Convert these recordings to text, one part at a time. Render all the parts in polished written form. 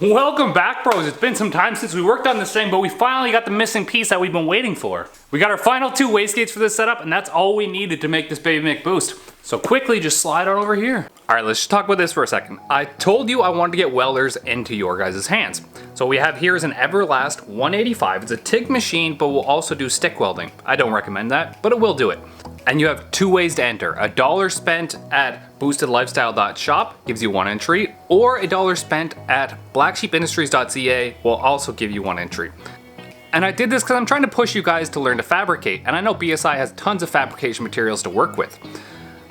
Welcome back, bros. It's been some time since we worked on this thing, but we finally got the missing piece that we've been waiting for. We got our final 2 wastegates for this setup, and that's all we needed to make this baby McBoost. So quickly, just slide on over here. All right, let's just talk about this for a second. I told you I wanted to get welders into your guys' hands. So what we have here is an Everlast 185. It's a TIG machine, but we'll also do stick welding. I don't recommend that, but it will do it. And you have 2 ways to enter. $1 spent at boostedlifestyle.shop gives you 1 entry, or $1 spent at blacksheepindustries.ca will also give you 1 entry. And I did this because I'm trying to push you guys to learn to fabricate, and I know BSI has tons of fabrication materials to work with.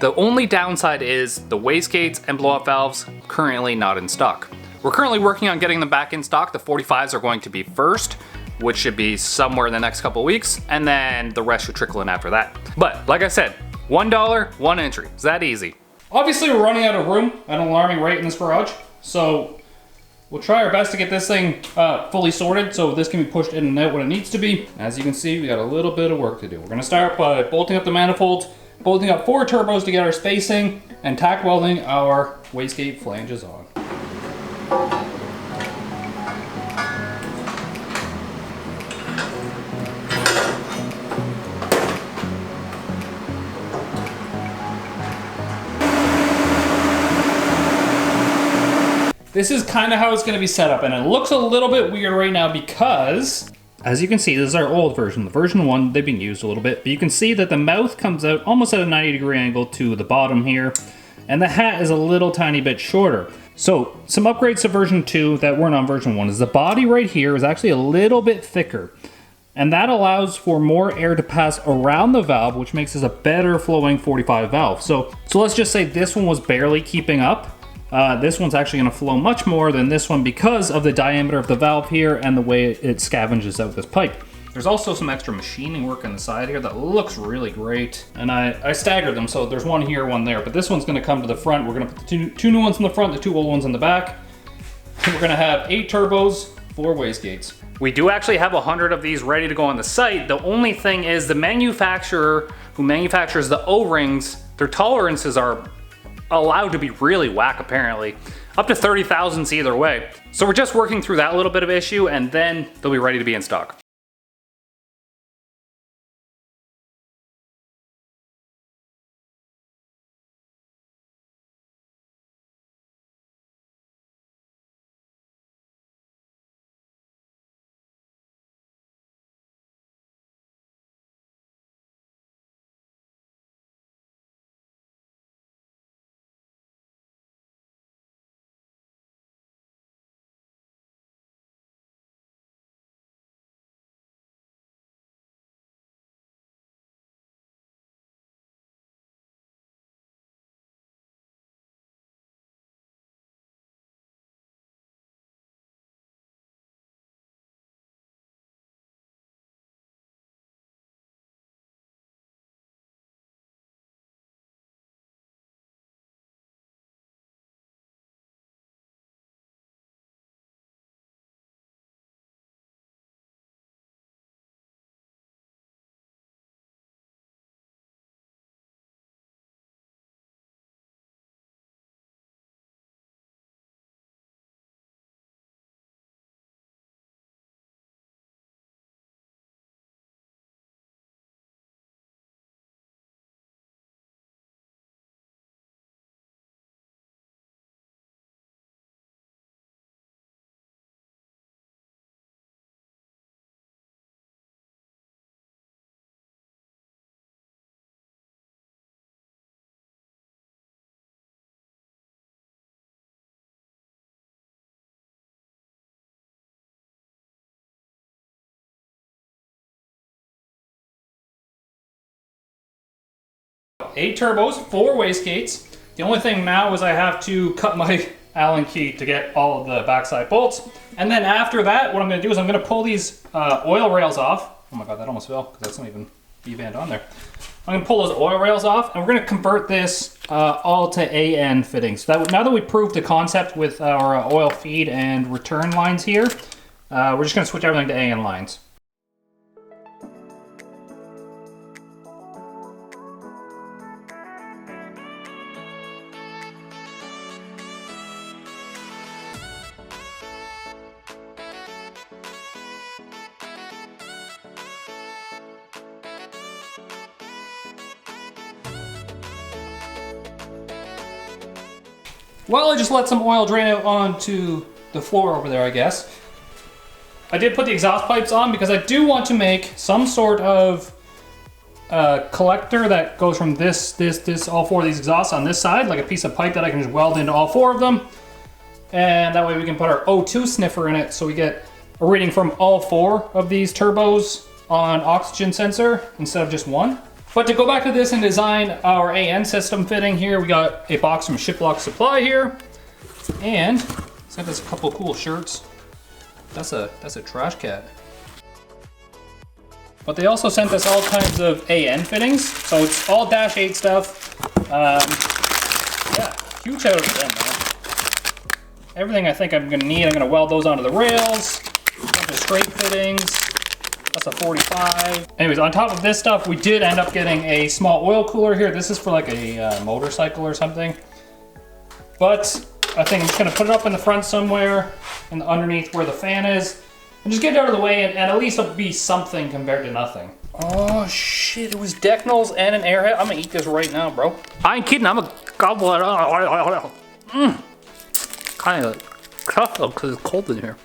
The only downside is the wastegates and blow-off valves currently not in stock. We're currently working on getting them back in stock. The 45s are going to be first, which should be somewhere in the next couple of weeks, and then the rest should trickle in after that. But like I said, $1, 1 entry. It's that easy. Obviously we're running out of room at an alarming rate in this garage, so we'll try our best to get this thing fully sorted so this can be pushed in and out when it needs to be. As you can see, we got a little bit of work to do. We're gonna start by bolting up the manifolds, bolting up 4 turbos to get our spacing, and tack welding our wastegate flanges on. This is kind of how it's going to be set up, and it looks a little bit weird right now because, as you can see, this is our old version. The version 1, they've been used a little bit, but you can see that the mouth comes out almost at a 90-degree angle to the bottom here, and the hat is a little tiny bit shorter. So, some upgrades to version 2 that weren't on version 1 is the body right here is actually a little bit thicker, and that allows for more air to pass around the valve, which makes this a better flowing 45 valve. So let's just say this one was barely keeping up. This one's actually going to flow much more than this one because of the diameter of the valve here and the way it scavenges out this pipe. There's also some extra machining work on the side here that looks really great. And I staggered them, so there's 1 here, 1 there. But this one's going to come to the front. We're going to put the two new ones in the front, the 2 old ones in the back. And we're going to have 8 turbos, 4 wastegates. We do actually have 100 of these ready to go on the site. The only thing is the manufacturer who manufactures the O-rings, their tolerances are allowed to be really whack apparently. Up to 30 thousandths either way. So we're just working through that little bit of issue and then they'll be ready to be in stock. Eight turbos, 4 wastegates. The only thing now is I have to cut my Allen key to get all of the backside bolts. And then after that, what I'm going to do is I'm going to pull these oil rails off. Oh my god, that almost fell because that's not even B-band on there. I'm going to pull those oil rails off and we're going to convert this all to AN fittings. So now that we proved the concept with our oil feed and return lines here, we're just going to switch everything to AN lines. Well, I just let some oil drain out onto the floor over there, I guess. I did put the exhaust pipes on because I do want to make some sort of collector that goes from this, all four of these exhausts on this side, like a piece of pipe that I can just weld into all four of them. And that way we can put our O2 sniffer in it so we get a reading from all four of these turbos on oxygen sensor instead of just one. But to go back to this and design our AN system fitting here, we got a box from Shiplock Supply here, and sent us a couple cool shirts. That's a trash cat. But they also sent us all kinds of AN fittings, so it's all Dash 8 stuff. Yeah, huge shout out to them, man. Everything I think I'm gonna need, I'm gonna weld those onto the rails, a bunch of straight fittings. That's a 45. Anyways, on top of this stuff, we did end up getting a small oil cooler here. This is for like a motorcycle or something. But I think I'm just gonna put it up in the front somewhere, and underneath where the fan is, and just get it out of the way, and at least it'll be something compared to nothing. Oh shit, it was deck nulls and an airhead. I'm gonna eat this right now, bro. I ain't kidding, I'm a gobble it up. Kind of tough though, because it's cold in here.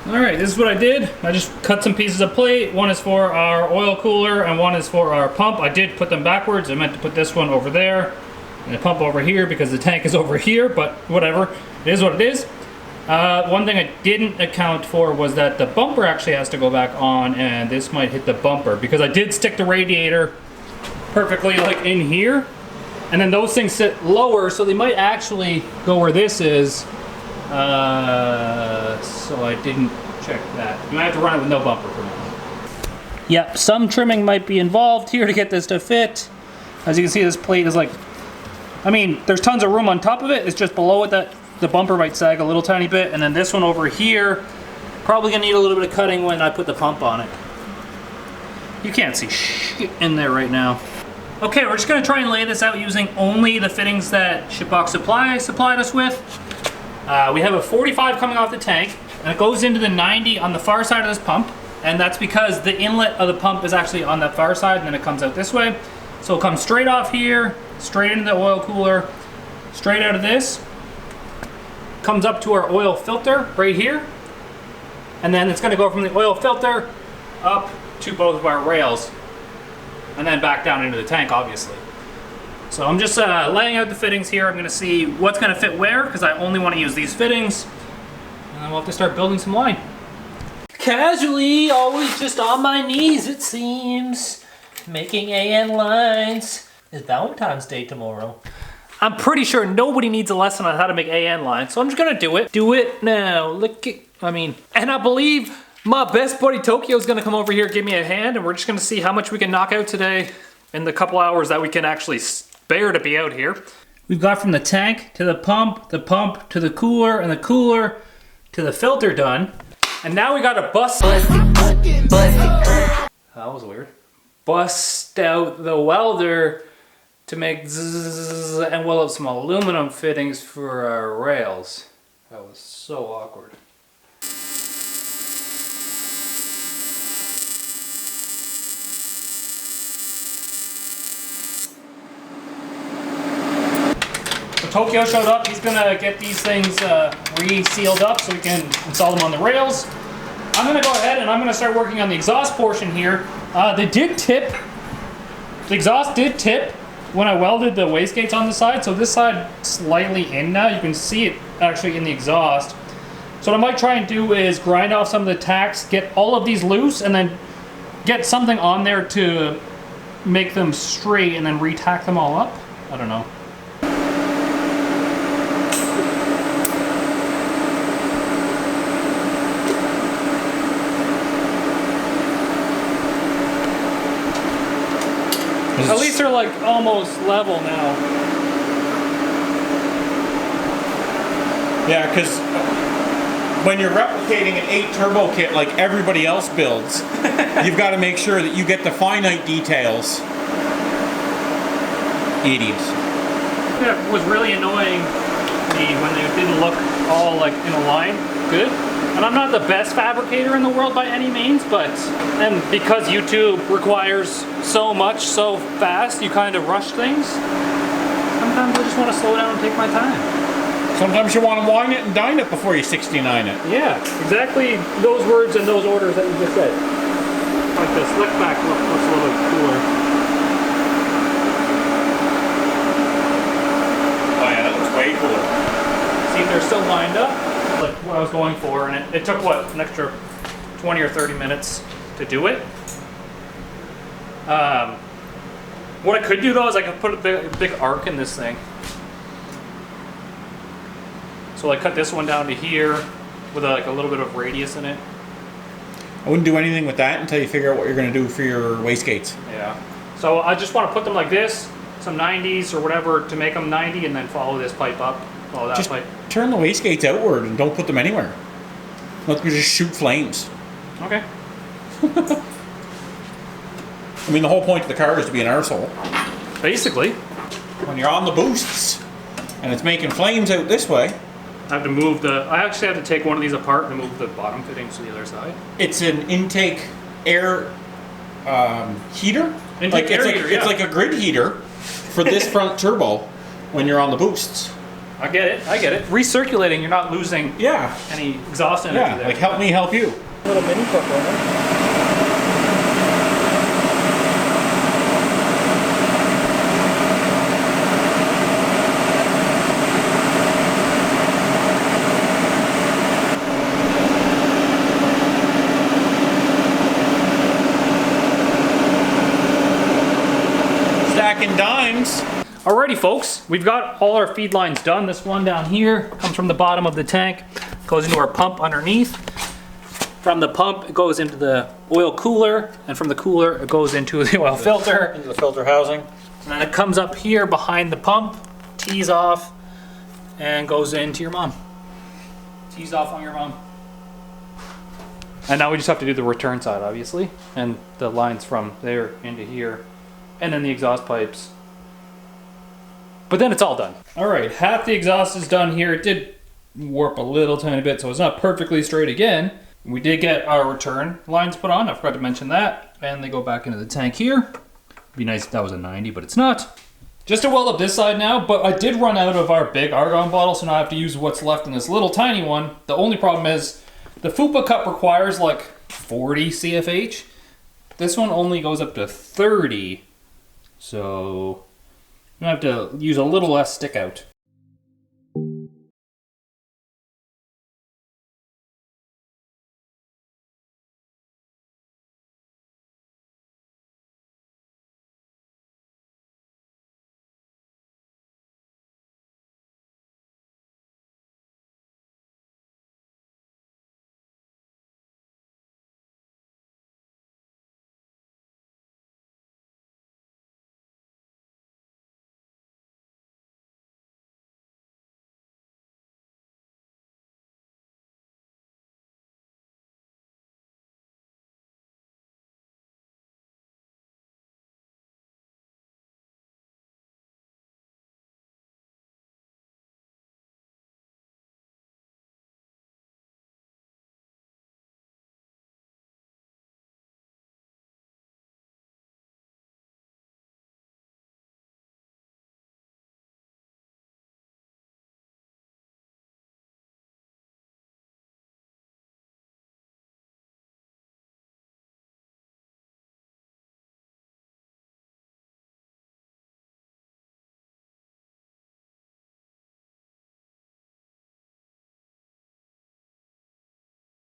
Alright, this is what I did. I just cut some pieces of plate. One is for our oil cooler and one is for our pump. I did put them backwards. I meant to put this one over there and the pump over here because the tank is over here, but whatever. It is what it is. One thing I didn't account for was that the bumper actually has to go back on, and this might hit the bumper because I did stick the radiator perfectly like in here, and then those things sit lower, so they might actually go where this is. So I didn't check that. I might have to run it with no bumper for now. Yep, some trimming might be involved here to get this to fit. As you can see, this plate is like, I mean, there's tons of room on top of it. It's just below it that the bumper might sag a little tiny bit. And then this one over here, probably gonna need a little bit of cutting when I put the pump on it. You can't see shit in there right now. Okay, we're just gonna try and lay this out using only the fittings that Shipbox Supply supplied us with. We have a 45 coming off the tank, and it goes into the 90 on the far side of this pump, and that's because the inlet of the pump is actually on that far side, and then it comes out this way. So it'll come straight off here, straight into the oil cooler, straight out of this, comes up to our oil filter right here, and then it's going to go from the oil filter up to both of our rails, and then back down into the tank, obviously. So I'm just laying out the fittings here. I'm going to see what's going to fit where, because I only want to use these fittings. And then we'll have to start building some line. Casually, always just on my knees, it seems. Making AN lines. It's Valentine's Day tomorrow. I'm pretty sure nobody needs a lesson on how to make AN lines, so I'm just going to do it. Do it now. Look at, and I believe my best buddy Tokyo's going to come over here, give me a hand, and we're just going to see how much we can knock out today in the couple hours that we can actually spare to be out here. We've got from the tank to the pump to the cooler, and the cooler to the filter done. And now we got to bust. That was weird. Bust out the welder to make zzz, and we'll have some aluminum fittings for our rails. That was so awkward. Tokyo showed up. He's gonna get these things re-sealed up so we can install them on the rails. I'm gonna go ahead and I'm gonna start working on the exhaust portion here. They did tip. The exhaust did tip when I welded the wastegates on the side, so this side slightly in now. You can see it actually in the exhaust. So what I might try and do is grind off some of the tacks, get all of these loose, and then get something on there to make them straight and then re-tack them all up. I don't know. At least they're like almost level now. Yeah, because when you're replicating an 8 turbo kit like everybody else builds, you've got to make sure that you get the finite details. Idiots. It was really annoying me when they didn't look all like in a line good. And I'm not the best fabricator in the world by any means, but and because YouTube requires so much so fast, you kind of rush things. Sometimes I just want to slow down and take my time. Sometimes you want to wine it and dine it before you 69 it. Yeah, exactly those words and those orders that you just said. Like the slick back look looks a little bit cooler. Oh yeah, that looks way cooler. See, they're still lined up, like what I was going for, and it took what, an extra 20 or 30 minutes to do it. What I could do though is I could put a big arc in this thing. So I cut this one down to here with like a little bit of radius in it. I wouldn't do anything with that until you figure out what you're going to do for your wastegates. Yeah. So I just want to put them like this, some 90s or whatever to make them 90, and then follow this pipe up. Follow that Just pipe. turn the wastegates outward and don't put them anywhere. Let them just shoot flames. Okay. I mean, the whole point of the car is to be an arsehole. Basically. When you're on the boosts and it's making flames out this way, I have to move I actually have to take one of these apart and move the bottom fittings to the other side. it's an intake air heater. Intake air heater, yeah. It's like a grid heater for this front turbo when you're on the boosts. I get it. Recirculating, you're not losing Yeah. any exhaust energy Yeah, there. like help me help you. Little mini clip on it. Stacking dimes. Alrighty folks, we've got all our feed lines done. This one down here comes from the bottom of the tank, goes into our pump underneath. From the pump, it goes into the oil cooler, and from the cooler, it goes into the oil filter. Into the filter housing. And then it comes up here behind the pump, tees off, and goes into your mom. Tees off on your mom. And now we just have to do the return side, obviously, and the lines from there into here, and then the exhaust pipes. But then it's all done. All right, half the exhaust is done here. It did warp a little tiny bit, so it's not perfectly straight again. We did get our return lines put on. I forgot to mention that. And they go back into the tank here. It'd be nice if that was a 90, but it's not. Just to weld up this side now, but I did run out of our big argon bottle, so now I have to use what's left in this little tiny one. The only problem is the Fupa cup requires like 40 CFH. This one only goes up to 30. So I'm gonna have to use a little less stick out.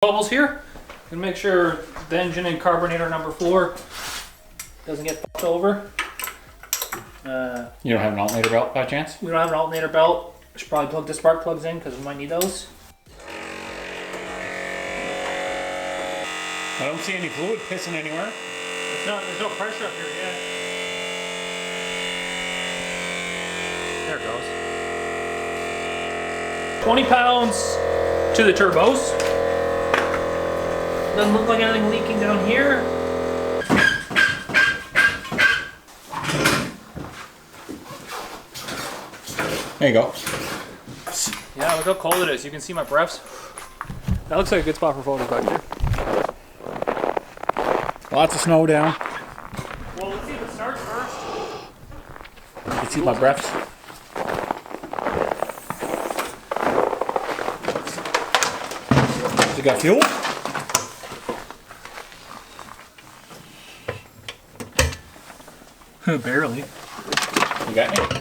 bubbles here. Gonna make sure the engine and carburetor number 4 doesn't get fucked over. You don't have an alternator belt by chance? We don't have an alternator belt. I should probably plug the spark plugs in because we might need those. I don't see any fluid pissing anywhere. There's no pressure up here yet. There it goes. 20 pounds to the turbos. Doesn't look like anything leaking down here. There you go. Yeah, look how cold it is. You can see my breaths. That looks like a good spot for photos back there. Lots of snow down. Well, let's see if it starts first. You can see my breaths. You got fuel? Barely. You got me?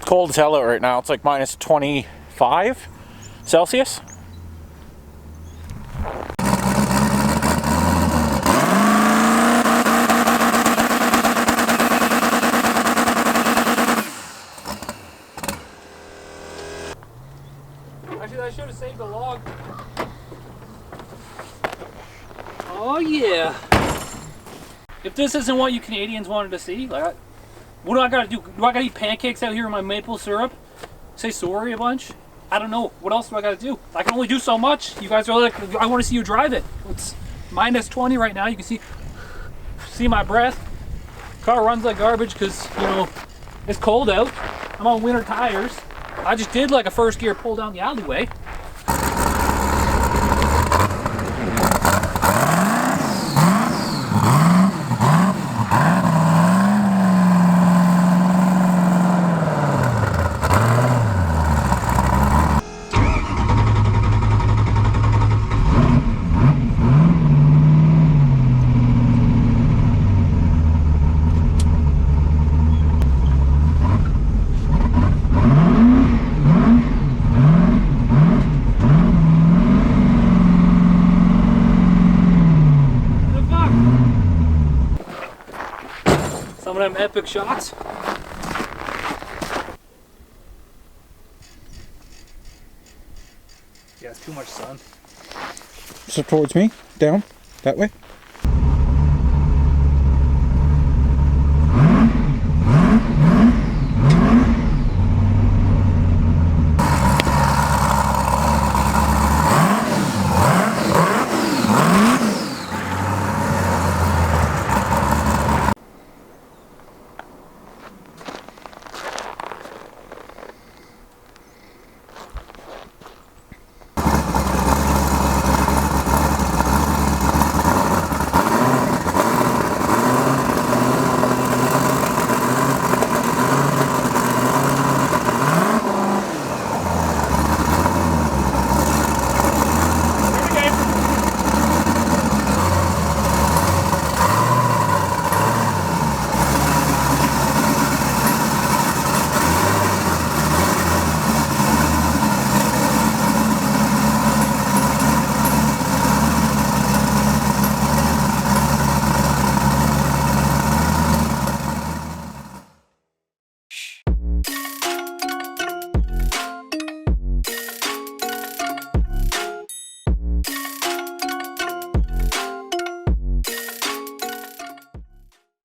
Cold as hell out right now. It's like minus 25 Celsius. Actually, I should have saved the log. Oh yeah. If this isn't what you Canadians wanted to see, like, what do I gotta do? Do I gotta eat pancakes out here with my maple syrup? Say sorry a bunch? I don't know. What else do I gotta do? I can only do so much. You guys are like, I want to see you drive it. It's minus 20 right now. You can see my breath. Car runs like garbage because, you know, it's cold out. I'm on winter tires. I just did like a first gear pull down the alleyway. Some of them epic shots. Yeah, it's too much sun. So towards me, down, that way.